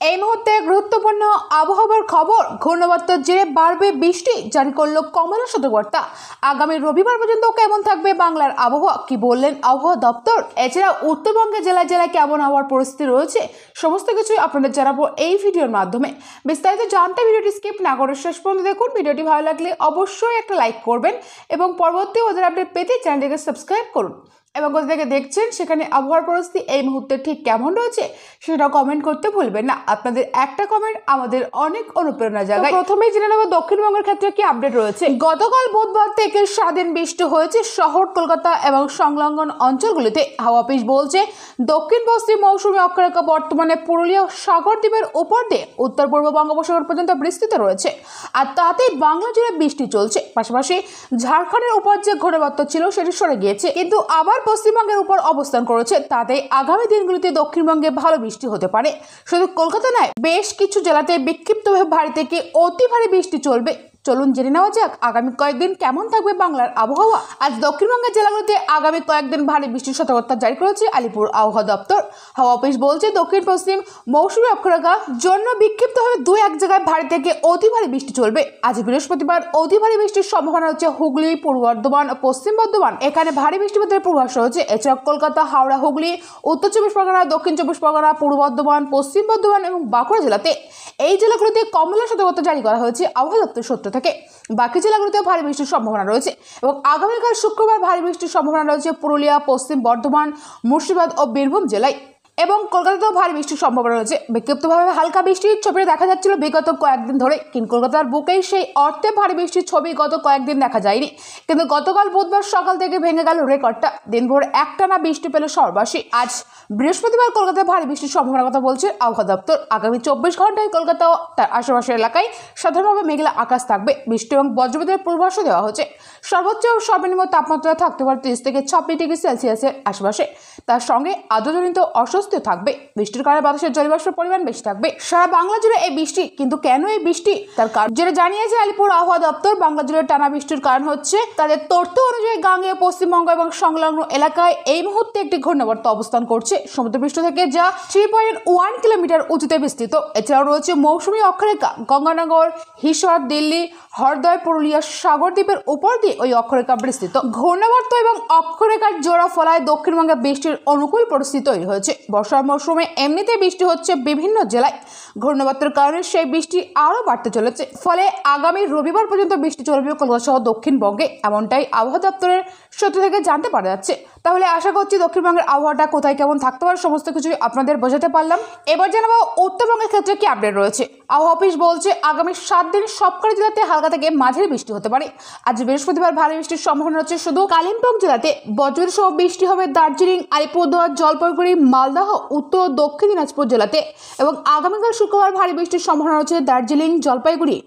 এই মুহূর্তে গুরুত্বপূর্ণ আবহাওয়ার খবর। ঘূর্ণিঝড়ের জেরে বাড়বে বৃষ্টি, জারি করল কমলা সতর্কবার্তা। আগামী রবিবার পর্যন্ত কেমন থাকবে বাংলার আবহাওয়া, কি বললেন আবহাওয়া দপ্তর। এছাড়া উত্তরবঙ্গের জেলায় জেলায় কেমন আবহাওয়ার পরিস্থিতি রয়েছে, সমস্ত কিছুই আপনাদের জানাবো এই ভিডিওর মাধ্যমে। বিস্তারিত জানতে ভিডিওটি স্কিপ না করে শেষ পর্যন্ত দেখুন। ভিডিওটি ভালো লাগলে অবশ্যই একটা লাইক করবেন এবং পরবর্তী ওদের আপডেট পেতে চ্যানেলটিকে সাবস্ক্রাইব করুন। এবং কোথা থেকে দেখছেন সেখানে আবহাওয়ার পরিস্থিতি এই মুহূর্তে ঠিক কেমন রয়েছে সেটা কমেন্ট করতে ভুলবেন না। আপনাদের একটা কমেন্ট আমাদের অনেক অনুপ্রেরণা জাগায়। প্রথমেই জেনে নেব দক্ষিণবঙ্গের ক্ষেত্রে কি আপডেট রয়েছে। গতকাল বুধবার থেকে স্বাধীন বৃষ্টি হয়েছে শহর কলকাতা এবং সংলগ্ন অঞ্চলগুলিতে। হাওয়া অফিস বলছে দক্ষিণ পশ্চিম মৌসুমী অক্ষরেখা বর্তমানে পুরুলিয়া সাগর দ্বীপের উপর দিয়ে উত্তর পূর্ব বঙ্গোপসাগর পর্যন্ত বিস্তৃত রয়েছে, আর তাতে বাংলা জুড়ে বৃষ্টি চলছে। পাশাপাশি ঝাড়খণ্ডের উপর যে ঘূর্ণিঝড় ছিল সেটি সরে গিয়েছে, কিন্তু আবার পশ্চিমবঙ্গের উপর অবস্থান করেছে। তাতে আগামী দিনগুলিতে দক্ষিণবঙ্গে ভালো বৃষ্টি হতে পারে। শুধু কলকাতা নয়, বেশ কিছু জেলাতে বিক্ষিপ্তভাবে ভারী থেকে অতি ভারী বৃষ্টি চলবে। চলুন জেনে নেওয়া যাক আগামী কয়েকদিন কেমন থাকবে বাংলার আবহাওয়া। আজ দক্ষিণবঙ্গের জেলাগুলিতে আগামী কয়েকদিন ভারী বৃষ্টির সতর্কতা জারি করেছে আলিপুর আবহাওয়া দপ্তর। হাওয়া অফিস বলছে দক্ষিণ পশ্চিম মৌসুমী অক্ষরেখার জন্য বিক্ষিপ্তভাবে দুই এক জায়গায় ভারী থেকে অতি ভারী বৃষ্টি চলবে। আজ বৃহস্পতিবার অতি ভারী বৃষ্টির সম্ভাবনা হচ্ছে হুগলি, পূর্ব বর্ধমান ও পশ্চিম বর্ধমান। এখানে ভারী বৃষ্টিপাতের পূর্বাভাস রয়েছে। এছাড়া কলকাতা, হাওড়া, হুগলি, উত্তর চব্বিশ পরগনা, দক্ষিণ চব্বিশ পরগনা, পূর্ব বর্ধমান, পশ্চিম বর্ধমান এবং বাঁকুড়া জেলাতে এই জেলাগুলিতে কমলা সতর্কতা জারি করা হয়েছে আবহাওয়া দপ্তর সূত্র থেকে। বাকি জেলাগুলিতে ভারী বৃষ্টির সম্ভাবনা রয়েছে এবং আগামীকাল শুক্রবার ভারী বৃষ্টির সম্ভাবনা রয়েছে পুরুলিয়া, পশ্চিম বর্ধমান, মুর্শিদাবাদ ও বীরভূম জেলায়। এবং কলকাতাতেও ভারী বৃষ্টির সম্ভাবনা রয়েছে। বিক্ষিপ্তভাবে হালকা বৃষ্টির ছবি দেখা যাচ্ছিল বিগত কয়েকদিন ধরে, কিন্তু কলকাতার বুকেই সেই অর্থে ভারী বৃষ্টির ছবি গত কয়েকদিন দেখা যায়নি। কিন্তু গতকাল বুধবার সকাল থেকে ভেঙে গেল রেকর্ডটা। দিনভর একটানা বৃষ্টি পেল শহরবাসী। আজ বৃহস্পতিবার কলকাতায় ভারী বৃষ্টির সম্ভাবনার কথা বলছে আবহাওয়া দপ্তর। আগামী 24 ঘন্টায় কলকাতা ও তার আশেপাশের এলাকায় সাধারণভাবে মেঘলা আকাশ থাকবে। বৃষ্টি এবং বজ্রপাতের পূর্বাভাস দেওয়া হচ্ছে। সর্বোচ্চ ও সর্বনিম্ন তাপমাত্রা থাকতে পারে 30 থেকে 26 ডিগ্রি সেলসিয়াসের আশেপাশে। তার সঙ্গে আর্দ্রজনিত অস্বস্তি থাকবে। বৃষ্টির কারণে বাতাসের জলীয়বাষ্পের পরিমাণ বেশি থাকবে। সারা বাংলা জুড়ে এই বৃষ্টি, কিন্তু কেন এই বৃষ্টি তার কারণ যেটা জানিয়েছে আলিপুর আবহাওয়া দপ্তর। বাংলা জুড়ে টানা বৃষ্টির কারণ হচ্ছে তাদের তথ্য অনুযায়ী গাঙ্গেয় পশ্চিমবঙ্গ এবং সংলগ্ন এলাকায় এই মুহূর্তে একটি ঘূর্ণিঝড় অবস্থান করছে সমুদ্রপৃষ্ঠ থেকে, যা 3.1 কিলোমিটার উঁচুতে বিস্তৃত। এছাড়াও রয়েছে মৌসুমী অক্ষরেখা গঙ্গানগর, হিসার, দিল্লি, হরদয়, পুরুলিয়া সাগর দ্বীপের উপর দিয়ে ওই অক্ষরেখা বিস্তৃত। ঘূর্ণিঝড় এবং অক্ষরেখার জোড়া ফলায় দক্ষিণবঙ্গে বৃষ্টির অনুকূল পরিস্থিতি তৈরি হয়েছে। বর্ষার মৌসুমে এমনিতে বৃষ্টি হচ্ছে বিভিন্ন জেলায়। ঘূর্ণিঝড়ের কারণে সেই বৃষ্টি আরও বাড়তে চলেছে। ফলে আগামী রবিবার পর্যন্ত বৃষ্টি চলবে কলকাতা সহ দক্ষিণবঙ্গে, এমনটাই আবহাওয়া দপ্তরের সূত্র থেকে জানতে পারা যাচ্ছে। তাহলে আশা করছি দক্ষিণবঙ্গের আবহাওয়াটা কোথায় কেমন থাকতে পারে সমস্ত কিছুই আপনাদের বোঝাতে পারলাম। এবার জানাবো উত্তরবঙ্গের ক্ষেত্রে কি আপডেট রয়েছে। আবহাওয়া অফিস বলছে আগামী 7 দিন সবকটি জেলাতে হালকা থেকে মাঝারি বৃষ্টি হতে পারে। আজ বৃহস্পতিবার ভারী বৃষ্টির সম্ভাবনা হচ্ছে শুধু কালিম্পং জেলাতে। বজ্র সহ বৃষ্টি হবে দার্জিলিং, আলিপুরদুয়ার, জলপাইগুড়ি, মালদহ, উত্তর ও দক্ষিণ দিনাজপুর জেলাতে। এবং আগামীকাল শুক্রবার ভারী বৃষ্টির সম্ভাবনা রয়েছে দার্জিলিং, জলপাইগুড়ি।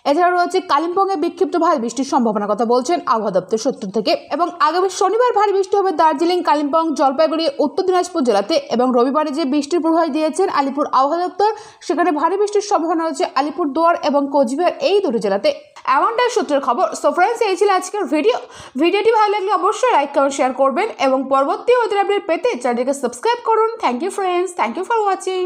এছাড়া রয়েছে কালিম্পংয়ে বিক্ষিপ্ত ভারী বৃষ্টির সম্ভাবনার কথা বলছেন আবহাওয়া দপ্তর সূত্র থেকে। এবং আগামী শনিবার ভারী বৃষ্টি হবে দার্জিলিং, কালিম্পং, জলপাইগুড়ি, উত্তর দিনাজপুর জেলাতে। এবং রবিবারে যে বৃষ্টির পূর্বাভাস দিয়েছেন আলিপুর আবহাওয়া দপ্তর, সেখানে ভারী বৃষ্টির সম্ভাবনা রয়েছে আলিপুরদুয়ার এবং কোচবিহার এই দুটো জেলাতে। এমনটাই সূত্রের খবর। সো ফ্রেন্ডস, এই ছিল আজকের ভিডিওটি ভালো লাগলে অবশ্যই লাইক, কমেন্ট, শেয়ার করবেন এবং পরবর্তী ওদের আপডেট পেতে চ্যানেলটিকে সাবস্ক্রাইব করুন। Thank you friends, thank you for watching.